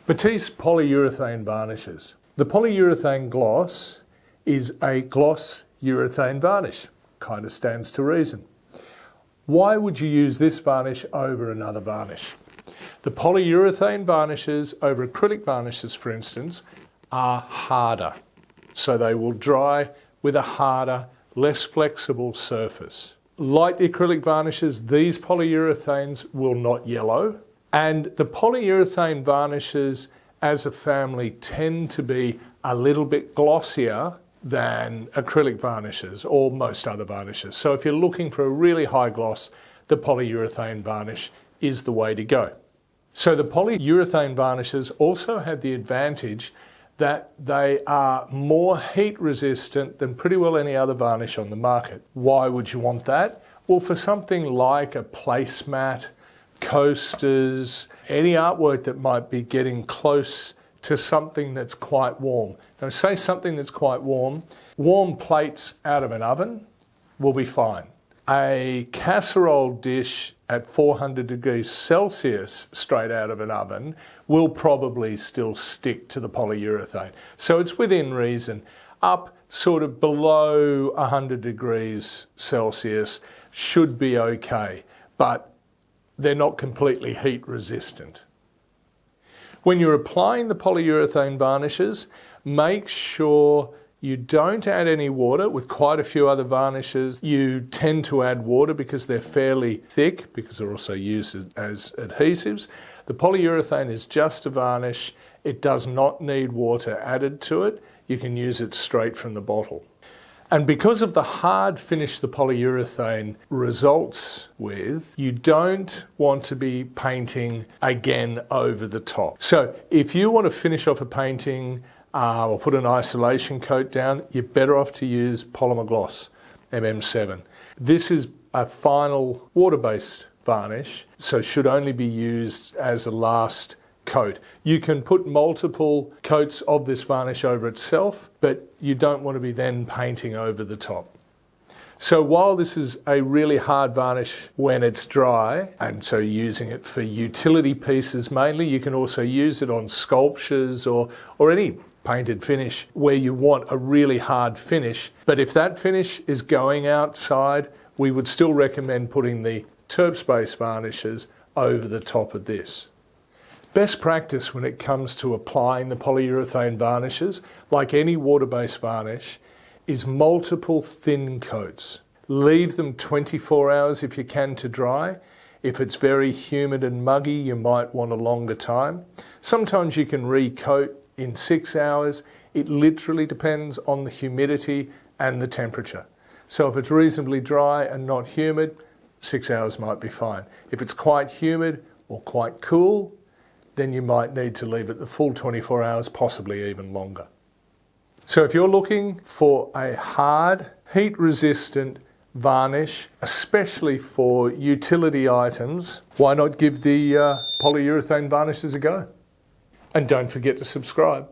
Matisse polyurethane varnishes. The polyurethane gloss is a gloss urethane varnish. Kind of stands to reason. Why would you use this varnish over another varnish? The polyurethane varnishes over acrylic varnishes, for instance, are harder. So they will dry with a harder, less flexible surface. Like the acrylic varnishes, these polyurethanes will not yellow. And the polyurethane varnishes as a family tend to be a little bit glossier than acrylic varnishes or most other varnishes. So if you're looking for a really high gloss, the polyurethane varnish is the way to go. So the polyurethane varnishes also have the advantage that they are more heat resistant than pretty well any other varnish on the market. Why would you want that? Well, for something like a placemat, coasters, any artwork that might be getting close to something that's quite warm. Now, say something that's quite warm, warm plates out of an oven will be fine. A casserole dish at 400 degrees Celsius straight out of an oven will probably still stick to the polyurethane. So it's within reason. Up sort of below 100 degrees Celsius should be okay, but they're not completely heat resistant. When you're applying the polyurethane varnishes, make sure you don't add any water. With quite a few other varnishes, you tend to add water because they're fairly thick, because they're also used as adhesives. The polyurethane is just a varnish. It does not need water added to it. You can use it straight from the bottle. And because of the hard finish the polyurethane results with, you don't want to be painting again over the top. So if you want to finish off a painting or put an isolation coat down, you're better off to use polymer gloss, MM7. This is a final water-based varnish, so should only be used as a last coat. You can put multiple coats of this varnish over itself, but you don't want to be then painting over the top. So while this is a really hard varnish when it's dry, and so using it for utility pieces mainly, you can also use it on sculptures or any painted finish where you want a really hard finish. But if that finish is going outside, we would still recommend putting the terp-based varnishes over the top of this. Best practice when it comes to applying the polyurethane varnishes, like any water-based varnish, is multiple thin coats. Leave them 24 hours if you can to dry. If it's very humid and muggy, you might want a longer time. Sometimes you can recoat in 6 hours. It literally depends on the humidity and the temperature. So if it's reasonably dry and not humid, 6 hours might be fine. If it's quite humid or quite cool, then you might need to leave it the full 24 hours, possibly even longer. So if you're looking for a hard, heat-resistant varnish, especially for utility items, why not give the polyurethane varnishes a go? And don't forget to subscribe.